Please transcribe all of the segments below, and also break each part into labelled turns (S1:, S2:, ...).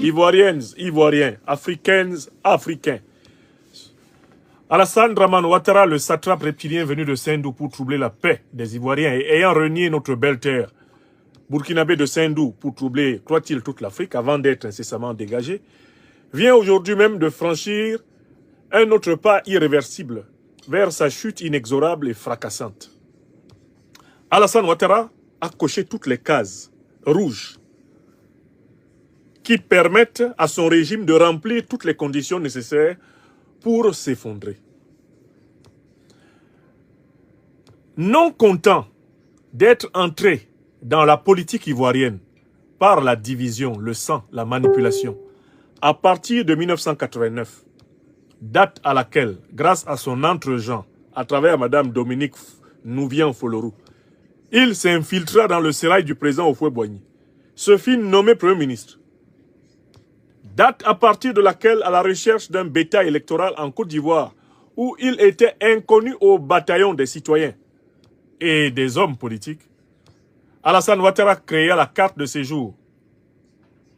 S1: Ivoiriennes, Ivoiriens, Africaines, Africains. Alassane Dramane Ouattara, le satrape reptilien venu de Sendou pour troubler la paix des Ivoiriens et ayant renié notre belle terre, burkinabé de Sendou pour troubler, croit-il, toute l'Afrique avant d'être incessamment dégagé, vient aujourd'hui même de franchir un autre pas irréversible vers sa chute inexorable et fracassante. Alassane Ouattara a coché toutes les cases rouges qui permettent à son régime de remplir toutes les conditions nécessaires pour s'effondrer. Non content d'être entré dans la politique ivoirienne par la division, le sang, la manipulation, à partir de 1989, date à laquelle, grâce à son entre-gens, à travers Mme Dominique Nouvian-Folorou, il s'infiltra dans le sérail du président Houphouët-Boigny, se fit nommer Premier ministre. Date à partir de laquelle, à la recherche d'un bétail électoral en Côte d'Ivoire, où il était inconnu au bataillon des citoyens et des hommes politiques, Alassane Ouattara créa la carte de séjour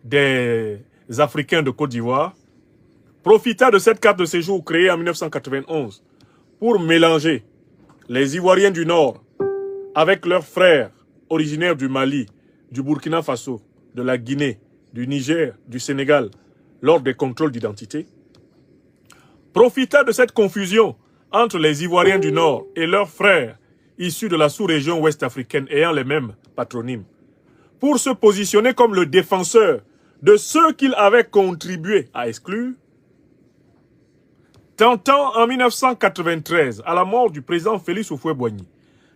S1: des Africains de Côte d'Ivoire, profita de cette carte de séjour créée en 1991 pour mélanger les Ivoiriens du Nord avec leurs frères originaires du Mali, du Burkina Faso, de la Guinée, du Niger, du Sénégal, lors des contrôles d'identité, profita de cette confusion entre les Ivoiriens du Nord et leurs frères issus de la sous-région ouest-africaine ayant les mêmes patronymes, pour se positionner comme le défenseur de ceux qu'il avait contribué à exclure, tentant en 1993, à la mort du président Félix Houphouët-Boigny,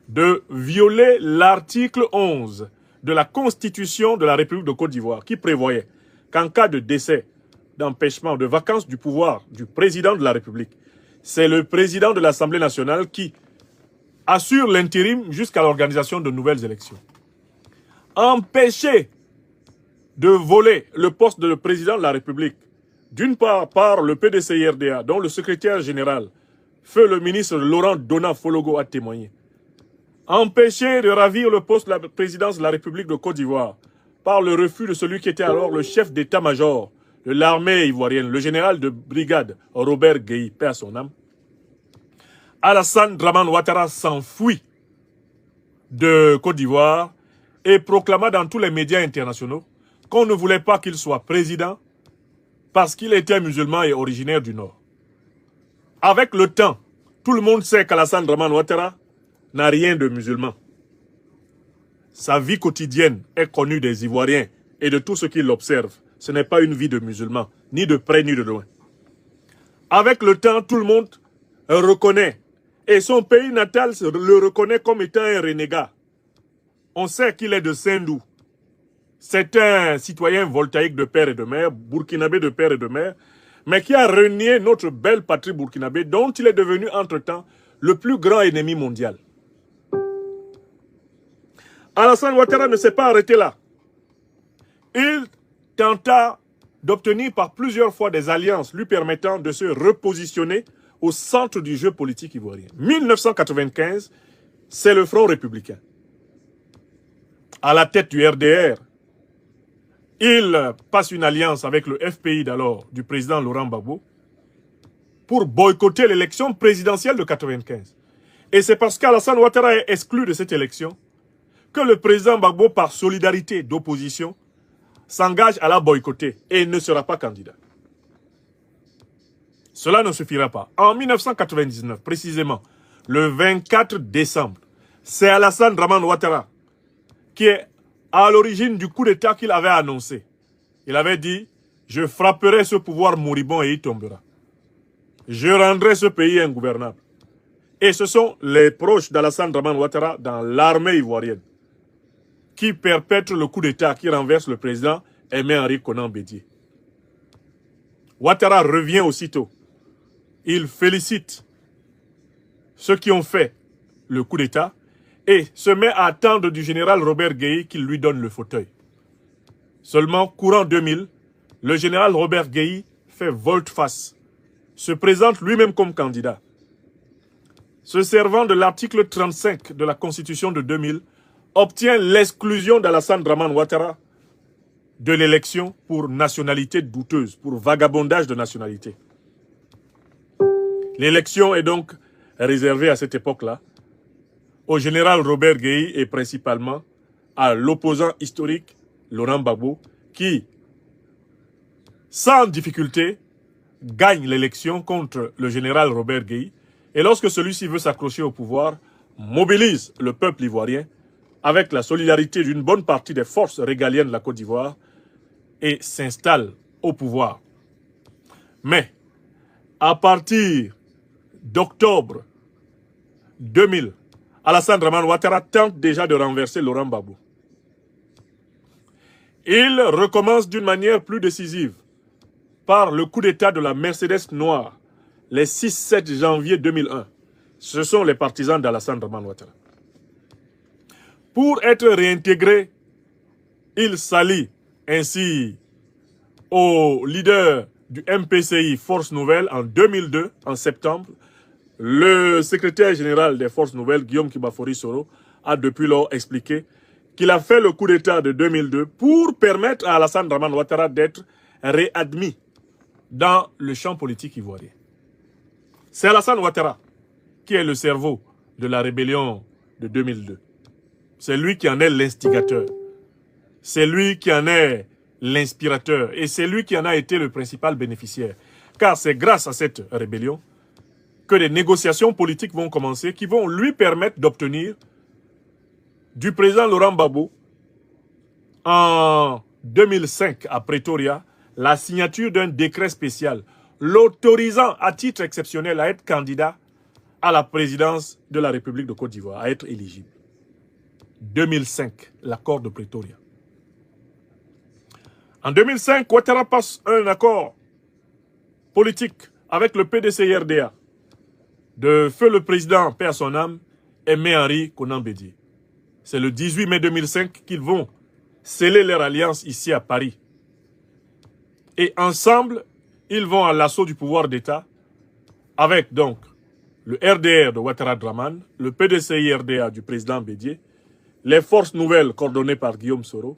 S1: de violer l'article 11 de la Constitution de la République de Côte d'Ivoire qui prévoyait qu'en cas de décès, d'empêchement, de vacance du pouvoir du président de la République, c'est le président de l'Assemblée nationale qui assure l'intérim jusqu'à l'organisation de nouvelles élections. Empêché de voler le poste de président de la République, d'une part par le PDCIRDA, dont le secrétaire général, feu le ministre Laurent Dona Fologo a témoigné, empêché de ravir le poste de la présidence de la République de Côte d'Ivoire par le refus de celui qui était alors le chef d'état-major de l'armée ivoirienne, le général de brigade Robert Gueye, paix à son âme, Alassane Dramane Ouattara s'enfuit de Côte d'Ivoire et proclama dans tous les médias internationaux qu'on ne voulait pas qu'il soit président parce qu'il était musulman et originaire du Nord. Avec le temps, tout le monde sait qu'Alassane Dramane Ouattara n'a rien de musulman. Sa vie quotidienne est connue des Ivoiriens et de tous ceux qui l'observent. Ce n'est pas une vie de musulman, ni de près ni de loin. Avec le temps, tout le monde reconnaît, et son pays natal le reconnaît comme étant un renégat. On sait qu'il est de Sendou. C'est un citoyen voltaïque de père et de mère, burkinabé de père et de mère, mais qui a renié notre belle patrie burkinabé, dont il est devenu entre-temps le plus grand ennemi mondial. Alassane Ouattara ne s'est pas arrêté là. Il tenta d'obtenir par plusieurs fois des alliances lui permettant de se repositionner au centre du jeu politique ivoirien. 1995, c'est le Front républicain. À la tête du RDR, il passe une alliance avec le FPI d'alors du président Laurent Gbagbo pour boycotter l'élection présidentielle de 1995. Et c'est parce qu'Alassane Ouattara est exclu de cette élection que le président Gbagbo, par solidarité d'opposition, s'engage à la boycotter et ne sera pas candidat. Cela ne suffira pas. En 1999, précisément, le 24 décembre, c'est Alassane Dramane Ouattara qui est à l'origine du coup d'État qu'il avait annoncé. Il avait dit « Je frapperai ce pouvoir moribond et il tombera. Je rendrai ce pays ingouvernable. » Et ce sont les proches d'Alassane Dramane Ouattara dans l'armée ivoirienne qui perpètrent le coup d'État qui renverse le président Aimé-Henri Konan Bédié. Ouattara revient aussitôt. Il félicite ceux qui ont fait le coup d'État et se met à attendre du général Robert Gueye qu'il lui donne le fauteuil. Seulement, courant 2000, le général Robert Gueye fait volte-face, se présente lui-même comme candidat. Se servant de l'article 35 de la Constitution de 2000, obtient l'exclusion d'Alassane Dramane Ouattara de l'élection pour nationalité douteuse, pour vagabondage de nationalité. L'élection est donc réservée à cette époque-là au général Robert Gueye et principalement à l'opposant historique Laurent Gbagbo qui, sans difficulté, gagne l'élection contre le général Robert Gueye et lorsque celui-ci veut s'accrocher au pouvoir, mobilise le peuple ivoirien avec la solidarité d'une bonne partie des forces régaliennes de la Côte d'Ivoire et s'installe au pouvoir. Mais à partir d'octobre 2000, Alassane Dramane Ouattara tente déjà de renverser Laurent Gbagbo. Il recommence d'une manière plus décisive par le coup d'État de la Mercedes noire les 6-7 janvier 2001. Ce sont les partisans d'Alassane Dramane Ouattara. Pour être réintégré, il s'allie ainsi au leader du MPCI Force Nouvelle en 2002, en septembre. Le secrétaire général des Forces Nouvelles, Guillaume Kibafori Soro, a depuis lors expliqué qu'il a fait le coup d'État de 2002 pour permettre à Alassane Dramane Ouattara d'être réadmis dans le champ politique ivoirien. C'est Alassane Ouattara qui est le cerveau de la rébellion de 2002. C'est lui qui en est l'instigateur. C'est lui qui en est l'inspirateur. Et c'est lui qui en a été le principal bénéficiaire. Car c'est grâce à cette rébellion que des négociations politiques vont commencer qui vont lui permettre d'obtenir du président Laurent Gbagbo en 2005 à Pretoria la signature d'un décret spécial l'autorisant à titre exceptionnel à être candidat à la présidence de la République de Côte d'Ivoire, à être éligible. 2005, l'accord de Pretoria. En 2005, Ouattara passe un accord politique avec le PDCI-RDA de feu le président, paix à son âme, Aimé-Henri Konan Bédié. C'est le 18 mai 2005 qu'ils vont sceller leur alliance ici à Paris. Et ensemble, ils vont à l'assaut du pouvoir d'État avec donc le RDR de Ouattara Dramane, le PDCI-RDA du président Bédié, les forces nouvelles coordonnées par Guillaume Soro,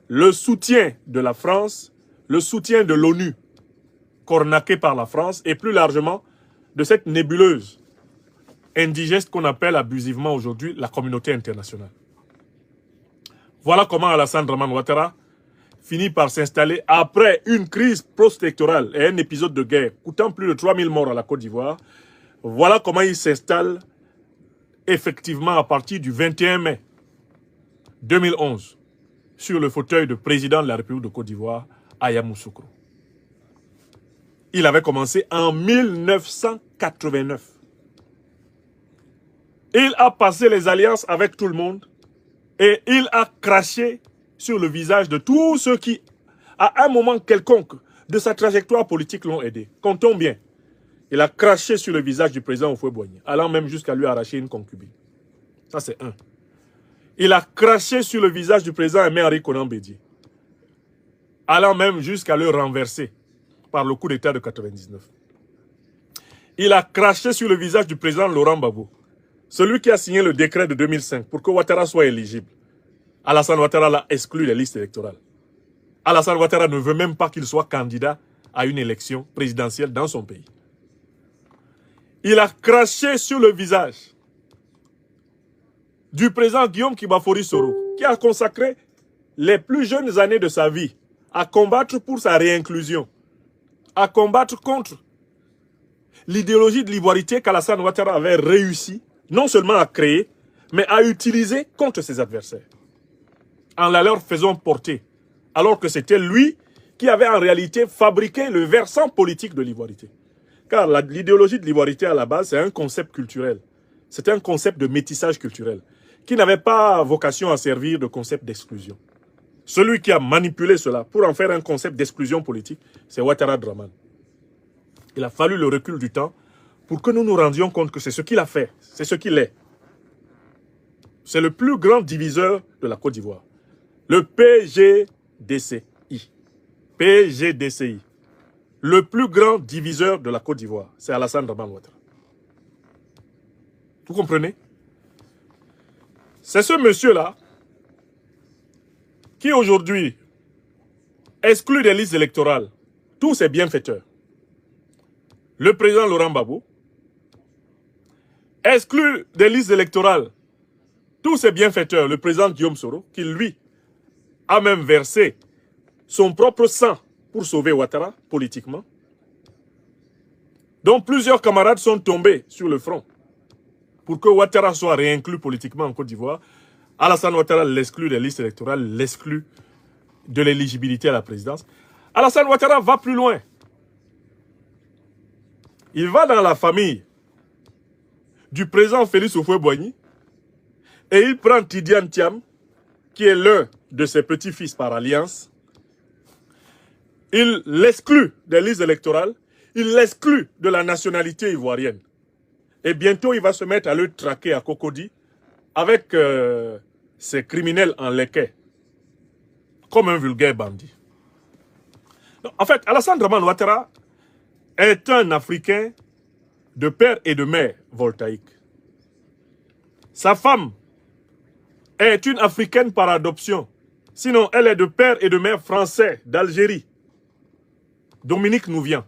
S1: le soutien de la France, le soutien de l'ONU, cornaqué par la France, et plus largement de cette nébuleuse indigeste qu'on appelle abusivement aujourd'hui la communauté internationale. Voilà comment Alassane Dramane Ouattara finit par s'installer après une crise post-électorale et un épisode de guerre coûtant plus de 3000 morts à la Côte d'Ivoire. Voilà comment il s'installe effectivement à partir du 21 mai 2011 sur le fauteuil de président de la République de Côte d'Ivoire à Yamoussoukro. Il avait commencé en 1989. Il a passé les alliances avec tout le monde et il a craché sur le visage de tous ceux qui, à un moment quelconque de sa trajectoire politique, l'ont aidé. Comptons bien. Il a craché sur le visage du président Houphouët-Boigny, allant même jusqu'à lui arracher une concubine. Ça, c'est un. Il a craché sur le visage du président Aimé-Henri Konan Bédié, allant même jusqu'à le renverser par le coup d'État de 1999. Il a craché sur le visage du président Laurent Gbagbo, celui qui a signé le décret de 2005 pour que Ouattara soit éligible. Alassane Ouattara l'a exclu des listes électorales. Alassane Ouattara ne veut même pas qu'il soit candidat à une élection présidentielle dans son pays. Il a craché sur le visage du président Guillaume Kibafori Soro, qui a consacré les plus jeunes années de sa vie à combattre pour sa réinclusion, à combattre contre l'idéologie de l'ivoirité qu'Alassane Ouattara avait réussi non seulement à créer, mais à utiliser contre ses adversaires, en la leur faisant porter, alors que c'était lui qui avait en réalité fabriqué le versant politique de l'ivoirité. Car l'idéologie de l'ivoirité à la base, c'est un concept culturel. C'est un concept de métissage culturel qui n'avait pas vocation à servir de concept d'exclusion. Celui qui a manipulé cela pour en faire un concept d'exclusion politique, c'est Ouattara Dramane. Il a fallu le recul du temps pour que nous nous rendions compte que c'est ce qu'il a fait, c'est ce qu'il est. C'est le plus grand diviseur de la Côte d'Ivoire. Le PGDCI. PGDCI. Le plus grand diviseur de la Côte d'Ivoire, c'est Alassane Dramane Ouattara. Vous comprenez? C'est ce monsieur-là qui aujourd'hui exclut des listes électorales tous ses bienfaiteurs. Le président Laurent Gbagbo exclut des listes électorales tous ses bienfaiteurs, le président Guillaume Soro, qui lui a même versé son propre sang pour sauver Ouattara politiquement. Donc plusieurs camarades sont tombés sur le front pour que Ouattara soit réinclus politiquement en Côte d'Ivoire. Alassane Ouattara l'exclut des listes électorales, l'exclut de l'éligibilité à la présidence. Alassane Ouattara va plus loin. Il va dans la famille du président Félix Houphouët-Boigny et il prend Tidiane Thiam, qui est l'un de ses petits-fils par alliance. Il l'exclut des listes électorales, il l'exclut de la nationalité ivoirienne. Et bientôt, il va se mettre à le traquer à Cocody avec ces criminels en leket, comme un vulgaire bandit. Donc, en fait, Alassane Dramane Ouattara est un Africain de père et de mère voltaïque. Sa femme est une Africaine par adoption. Sinon, elle est de père et de mère français d'Algérie. Dominique Nouvien.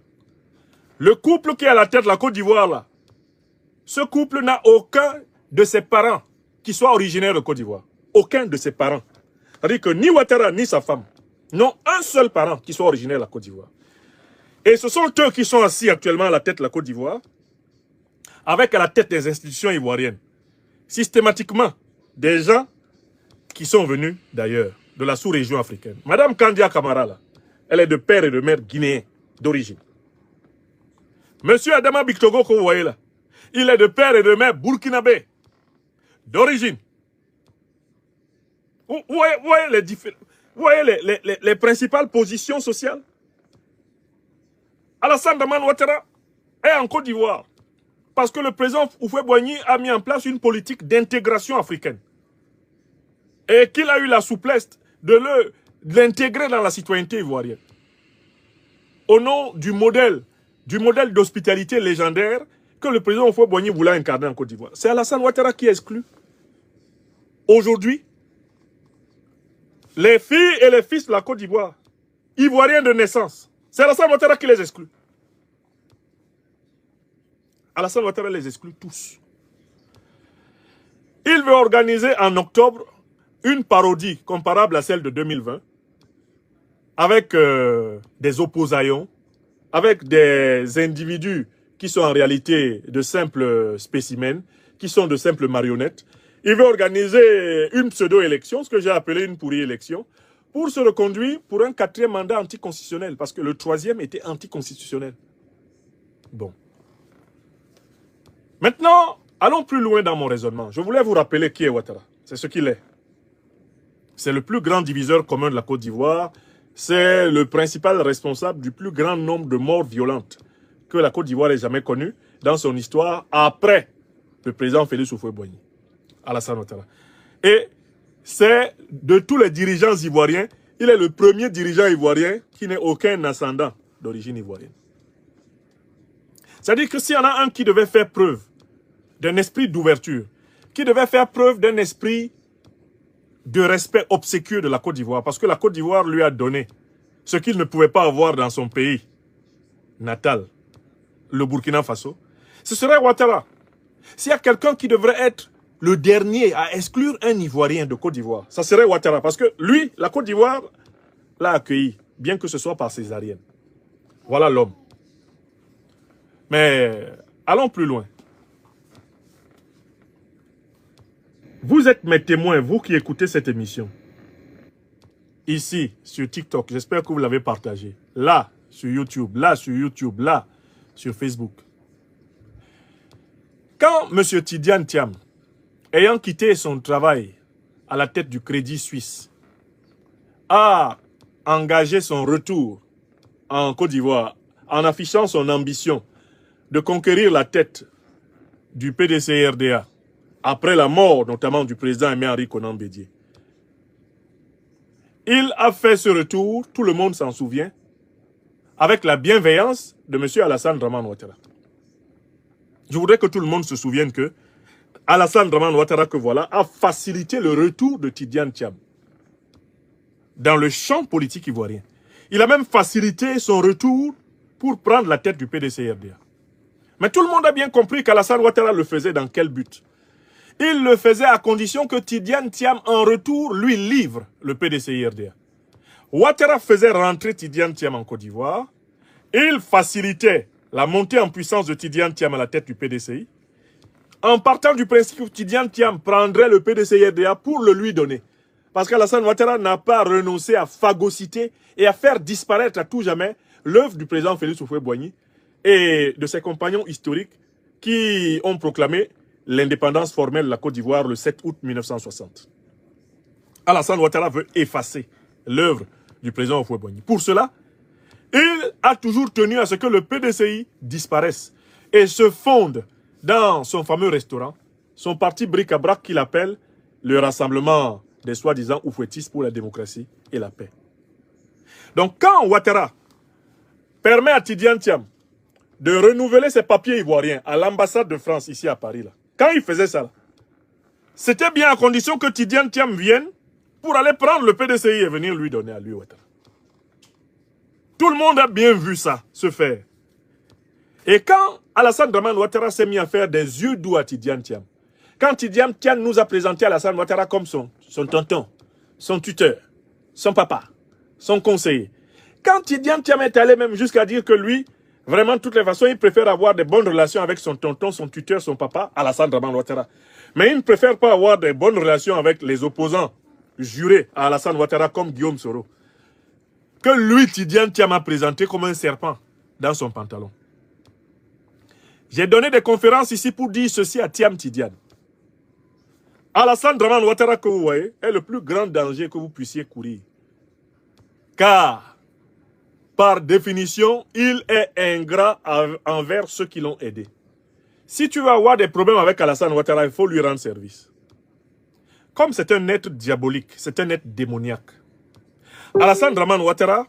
S1: Le couple qui est à la tête de la Côte d'Ivoire, là, ce couple n'a aucun de ses parents qui soit originaire de Côte d'Ivoire. Aucun de ses parents. C'est-à-dire que ni Ouattara ni sa femme n'ont un seul parent qui soit originaire de la Côte d'Ivoire. Et ce sont eux qui sont assis actuellement à la tête de la Côte d'Ivoire, avec à la tête des institutions ivoiriennes. Systématiquement, des gens qui sont venus d'ailleurs, de la sous-région africaine. Madame Kandia Camara, là, elle est de père et de mère guinéen d'origine. Monsieur Adama Bictogo, que vous voyez là, il est de père et de mère burkinabé d'origine. Vous voyez les principales positions sociales? Alassane Dramane Ouattara est en Côte d'Ivoire parce que le président Houphouët-Boigny a mis en place une politique d'intégration africaine et qu'il a eu la souplesse de l'intégrer dans la citoyenneté ivoirienne. Au nom du modèle d'hospitalité légendaire que le président Houphouët-Boigny voulait incarner en Côte d'Ivoire. C'est Alassane Ouattara qui exclut. Aujourd'hui, les filles et les fils de la Côte d'Ivoire, ivoiriens de naissance, c'est Alassane Ouattara qui les exclut. Alassane Ouattara les exclut tous. Il veut organiser en octobre une parodie comparable à celle de 2020 avec des opposaillons, avec des individus qui sont en réalité de simples spécimens, qui sont de simples marionnettes. Il veut organiser une pseudo-élection, ce que j'ai appelé une pourrie élection, pour se reconduire pour un 4e mandat anticonstitutionnel, parce que le 3e était anticonstitutionnel. Bon. Maintenant, allons plus loin dans mon raisonnement. Je voulais vous rappeler qui est Ouattara. C'est ce qu'il est. C'est le plus grand diviseur commun de la Côte d'Ivoire. C'est le principal responsable du plus grand nombre de morts violentes que la Côte d'Ivoire ait jamais connues dans son histoire après le président Félix Houphouët-Boigny, Alassane Ouattara. Et c'est de tous les dirigeants ivoiriens, il est le premier dirigeant ivoirien qui n'ait aucun ascendant d'origine ivoirienne. C'est-à-dire que s'il y en a un qui devait faire preuve d'un esprit d'ouverture, qui devait faire preuve d'un esprit de respect obséquieux de la Côte d'Ivoire, parce que la Côte d'Ivoire lui a donné ce qu'il ne pouvait pas avoir dans son pays natal, le Burkina Faso, ce serait Ouattara. S'il y a quelqu'un qui devrait être le dernier à exclure un Ivoirien de Côte d'Ivoire, ça serait Ouattara, parce que lui, la Côte d'Ivoire l'a accueilli, bien que ce soit par césarienne. Voilà l'homme. Mais allons plus loin. Vous êtes mes témoins, vous qui écoutez cette émission. Ici, sur TikTok, j'espère que vous l'avez partagé. Là, sur YouTube, là, sur Facebook. Quand M. Tidiane Thiam, ayant quitté son travail à la tête du Crédit Suisse, a engagé son retour en Côte d'Ivoire en affichant son ambition de conquérir la tête du PDC-RDA, après la mort notamment du président Aimé-Henri Konan Bédié. Il a fait ce retour, tout le monde s'en souvient, avec la bienveillance de M. Alassane Dramane Ouattara. Je voudrais que tout le monde se souvienne que Alassane Dramane Ouattara, que voilà, a facilité le retour de Tidiane Thiam dans le champ politique ivoirien. Il a même facilité son retour pour prendre la tête du PDCRDA. Mais tout le monde a bien compris qu'Alassane Ouattara le faisait dans quel but? Il le faisait à condition que Tidiane Thiam, en retour, lui livre le PDCIRDA. Ouattara faisait rentrer Tidiane Thiam en Côte d'Ivoire. Il facilitait la montée en puissance de Tidiane Thiam à la tête du PDCI. En partant du principe que Tidiane Thiam prendrait le PDCIRDA pour le lui donner. Parce qu'Alassane Ouattara n'a pas renoncé à phagocyter et à faire disparaître à tout jamais l'œuvre du président Félix Houphouët-Boigny et de ses compagnons historiques qui ont proclamé l'indépendance formelle de la Côte d'Ivoire le 7 août 1960. Alassane Ouattara veut effacer l'œuvre du président Houphouët-Boigny. Pour cela, il a toujours tenu à ce que le PDCI disparaisse et se fonde dans son fameux restaurant, son parti bric-à-brac qu'il appelle le Rassemblement des soi-disant Houphouëtistes pour la démocratie et la paix. Donc quand Ouattara permet à Tidiane Thiam de renouveler ses papiers ivoiriens à l'ambassade de France ici à Paris, là, quand il faisait ça, c'était bien à condition que Tidiane Thiam vienne pour aller prendre le PDCI et venir lui donner à lui Ouattara. Tout le monde a bien vu ça se faire. Et quand Alassane Dramane Ouattara s'est mis à faire des yeux doux à Tidiane Thiam, quand Tidiane Thiam nous a présenté Alassane Ouattara comme son tonton, son tuteur, son papa, son conseiller, quand Tidiane Thiam est allé même jusqu'à dire que lui, vraiment, de toutes les façons, il préfère avoir des bonnes relations avec son tonton, son tuteur, son papa, Alassane Dramane Ouattara. Mais il ne préfère pas avoir des bonnes relations avec les opposants jurés à Alassane Ouattara comme Guillaume Soro. Que lui, Tidiane Thiam, a présenté comme un serpent dans son pantalon. J'ai donné des conférences ici pour dire ceci à Thiam Tidiane. Alassane Dramane Ouattara, que vous voyez, est le plus grand danger que vous puissiez courir. Car, par définition, il est ingrat envers ceux qui l'ont aidé. Si tu veux avoir des problèmes avec Alassane Ouattara, il faut lui rendre service. Comme c'est un être diabolique, c'est un être démoniaque. Alassane Dramane Ouattara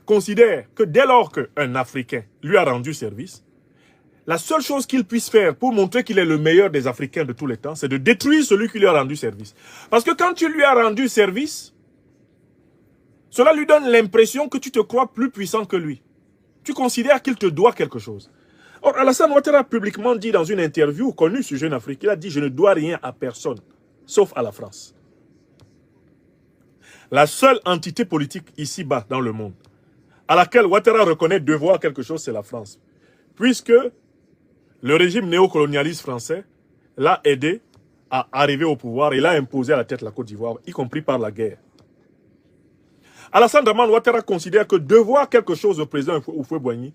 S1: considère que dès lors qu'un Africain lui a rendu service, la seule chose qu'il puisse faire pour montrer qu'il est le meilleur des Africains de tous les temps, c'est de détruire celui qui lui a rendu service. Parce que quand tu lui as rendu service, cela lui donne l'impression que tu te crois plus puissant que lui. Tu considères qu'il te doit quelque chose. Or, Alassane Ouattara a publiquement dit dans une interview connue sur Jeune Afrique, il a dit « Je ne dois rien à personne, sauf à la France ». La seule entité politique ici-bas dans le monde à laquelle Ouattara reconnaît devoir quelque chose, c'est la France. Puisque le régime néocolonialiste français l'a aidé à arriver au pouvoir et l'a imposé à la tête de la Côte d'Ivoire, y compris par la guerre. Alassane Dramane Ouattara considère que devoir quelque chose au président Houphouët-Boigny,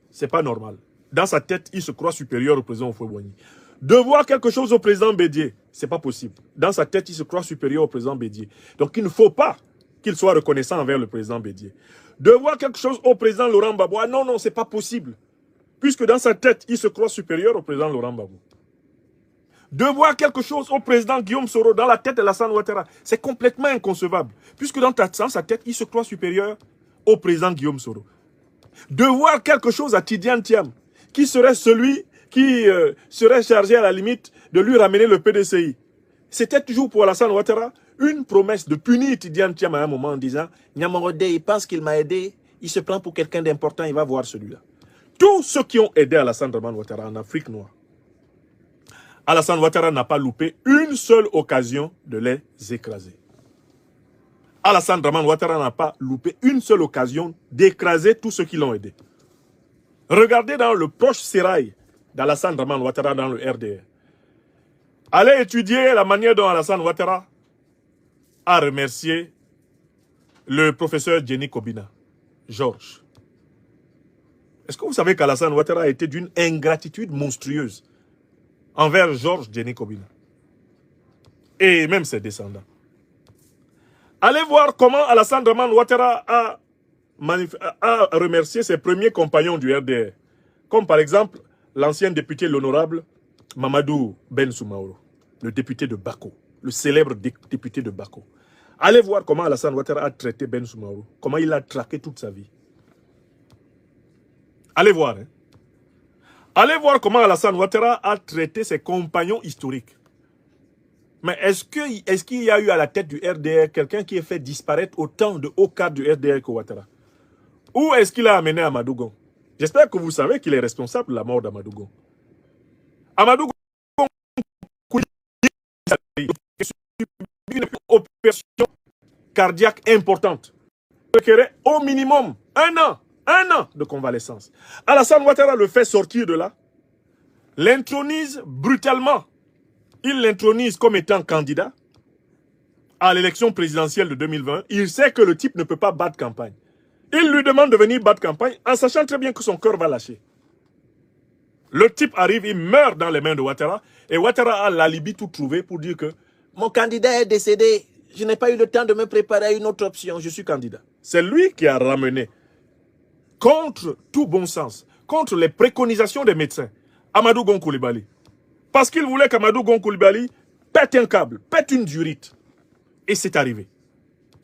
S1: c'est pas normal. Dans sa tête, il se croit supérieur au président Houphouët-Boigny. Devoir quelque chose au président Bédié, c'est pas possible. Dans sa tête, il se croit supérieur au président Bédié. Donc il ne faut pas qu'il soit reconnaissant envers le président Bédié. Devoir quelque chose au président Laurent Gbagbo, ah non, c'est pas possible. Puisque dans sa tête, il se croit supérieur au président Laurent Gbagbo. Devoir quelque chose au président Guillaume Soro dans la tête de Alassane Ouattara, c'est complètement inconcevable. Puisque dans sa tête, il se croit supérieur au président Guillaume Soro. Devoir quelque chose à Tidiane Thiam, qui serait celui qui serait chargé à la limite de lui ramener le PDCI. C'était toujours pour Alassane Ouattara une promesse de punir Tidiane Thiam à un moment en disant « Niamorodé, il pense qu'il m'a aidé, il se prend pour quelqu'un d'important, il va voir celui-là. » Tous ceux qui ont aidé Alassane Dramane Ouattara en Afrique noire, Alassane Ouattara n'a pas loupé une seule occasion de les écraser. Alassane Dramane Ouattara n'a pas loupé une seule occasion d'écraser tous ceux qui l'ont aidé. Regardez dans le proche sérail d'Alassane Dramane Ouattara dans le RDR. Allez étudier la manière dont Alassane Ouattara a remercié le professeur Jenny Kobina, Georges. Est-ce que vous savez qu'Alassane Ouattara a été d'une ingratitude monstrueuse envers Georges Jenny Kobina et même ses descendants? Allez voir comment Alassane Dramane Ouattara a remercié ses premiers compagnons du RDR, comme par exemple l'ancien député, l'honorable Mamadou Ben Soumaoro, le député de Bako, le célèbre député de Bako. Allez voir comment Alassane Ouattara a traité Ben Soumaoro, comment il l'a traqué toute sa vie. Allez voir. Hein. Allez voir comment Alassane Ouattara a traité ses compagnons historiques. Mais est-ce qu'il y a eu à la tête du RDR quelqu'un qui ait fait disparaître autant de hauts cadres du RDR que Ouattara? Où est-ce qu'il a amené Amadou Gon? J'espère que vous savez qu'il est responsable de la mort d'Amadou Gon. Amadou Gon une opération cardiaque importante. Il requérait au minimum un an de convalescence. Alassane Ouattara le fait sortir de là, l'intronise brutalement. Il l'intronise comme étant candidat à l'élection présidentielle de 2020. Il sait que le type ne peut pas battre campagne. Il lui demande de venir battre campagne en sachant très bien que son cœur va lâcher. Le type arrive, il meurt dans les mains de Ouattara et Ouattara a l'alibi tout trouvé pour dire que mon candidat est décédé, je n'ai pas eu le temps de me préparer à une autre option, je suis candidat. C'est lui qui a ramené, contre tout bon sens, contre les préconisations des médecins, Amadou Gon Coulibaly. Parce qu'il voulait qu'Amadou Gon Coulibaly pète un câble, pète une durite. Et c'est arrivé.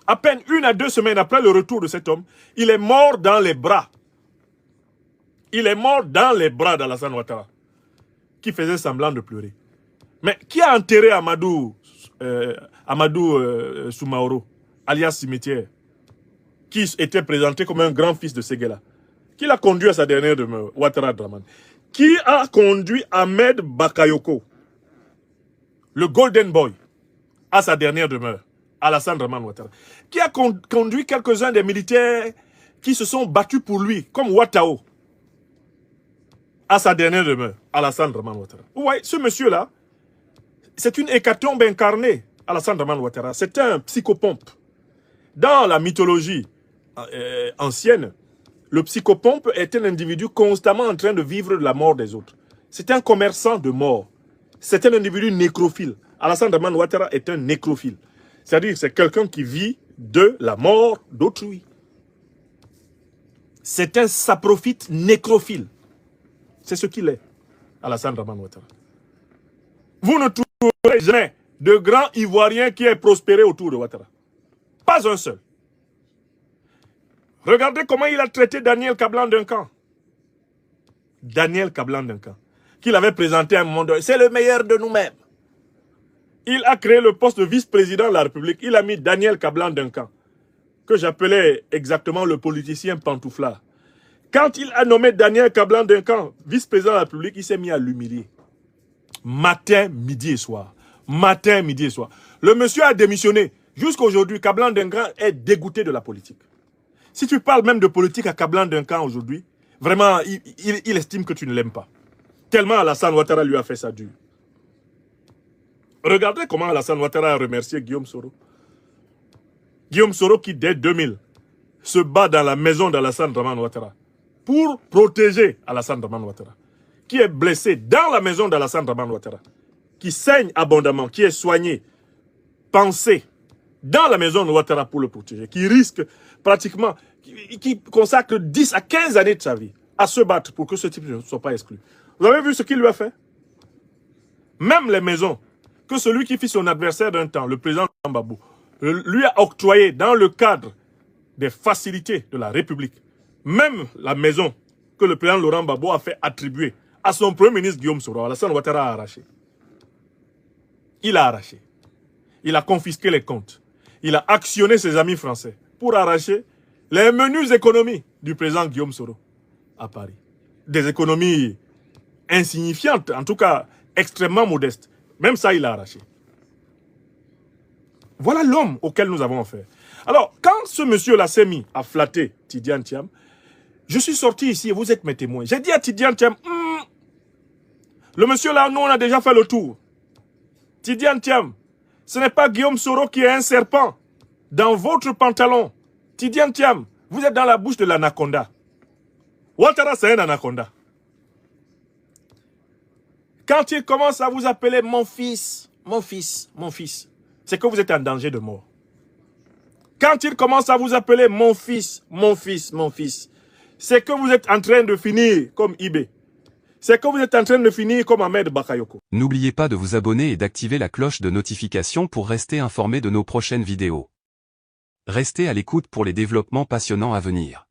S1: À peine 1 à 2 semaines après le retour de cet homme, il est mort dans les bras. Il est mort dans les bras d'Alassane Ouattara, qui faisait semblant de pleurer. Mais qui a enterré Amadou Soumaoro, alias Cimetière, qui était présenté comme un grand fils de Séguéla? Qui l'a conduit à sa dernière demeure, Ouattara Draman? Qui a conduit Ahmed Bakayoko, le Golden Boy, à sa dernière demeure, Alassane Draman Ouattara? Qui a conduit quelques-uns des militaires qui se sont battus pour lui, comme Ouattao, à sa dernière demeure, Alassane Draman Ouattara? Vous voyez, ce monsieur-là, c'est une hécatombe incarnée, Alassane Draman Ouattara. C'est un psychopompe. Dans la mythologie ancienne, le psychopompe est un individu constamment en train de vivre de la mort des autres. C'est un commerçant de mort. C'est un individu nécrophile. Alassane Draman Ouattara est un nécrophile. C'est-à-dire c'est quelqu'un qui vit de la mort d'autrui. C'est un saprophite nécrophile. C'est ce qu'il est, Alassane Draman Ouattara. Vous ne trouverez jamais de grand Ivoirien qui ait prospéré autour de Ouattara. Pas un seul. Regardez comment il a traité Daniel Kablan Duncan. Daniel Kablan Duncan, qu'il avait présenté à un moment donné. C'est le meilleur de nous-mêmes. Il a créé le poste de vice-président de la République. Il a mis Daniel Kablan Duncan, que j'appelais exactement le politicien pantouflard. Quand il a nommé Daniel Kablan Duncan vice-président de la République, il s'est mis à l'humilier. Matin, midi et soir. Matin, midi et soir. Le monsieur a démissionné. Jusqu'à aujourd'hui, Kablan Duncan est dégoûté de la politique. Si tu parles même de politique à Kablan Duncan aujourd'hui, vraiment, il estime que tu ne l'aimes pas. Tellement Alassane Ouattara lui a fait ça dur. Regardez comment Alassane Ouattara a remercié Guillaume Soro. Guillaume Soro qui, dès 2000, se bat dans la maison d'Alassane Draman Ouattara pour protéger Alassane Draman Ouattara, qui est blessé dans la maison d'Alassane Draman Ouattara, qui saigne abondamment, qui est soigné, pensé dans la maison de Ouattara pour le protéger, qui risque pratiquement, qui consacre 10 à 15 années de sa vie à se battre pour que ce type ne soit pas exclu. Vous avez vu ce qu'il lui a fait? Même les maisons que celui qui fit son adversaire d'un temps, le président Gbagbo, lui a octroyé dans le cadre des facilités de la République. Même la maison que le président Laurent Gbagbo a fait attribuer à son premier ministre Guillaume Soro, Alassane Ouattara a arraché. Il a arraché. Il a confisqué les comptes. Il a actionné ses amis français pour arracher les menues économies du président Guillaume Soro à Paris. Des économies insignifiantes, en tout cas extrêmement modestes. Même ça, il a arraché. Voilà l'homme auquel nous avons affaire. Alors, quand ce monsieur-là s'est mis à flatter Tidiane Thiam, je suis sorti ici et vous êtes mes témoins. J'ai dit à Tidiane Thiam, le monsieur-là, nous, on a déjà fait le tour. Tidiane Thiam, ce n'est pas Guillaume Soro qui est un serpent dans votre pantalon. Tidiane Thiam, vous êtes dans la bouche de l'anaconda. Ouattara, c'est un anaconda. Quand il commence à vous appeler mon fils, mon fils, mon fils, c'est que vous êtes en danger de mort. Quand il commence à vous appeler mon fils, mon fils, mon fils, c'est que vous êtes en train de finir comme Ibé. C'est que vous êtes en train de finir comme Ahmed Bakayoko.
S2: N'oubliez pas de vous abonner et d'activer la cloche de notification pour rester informé de nos prochaines vidéos. Restez à l'écoute pour les développements passionnants à venir.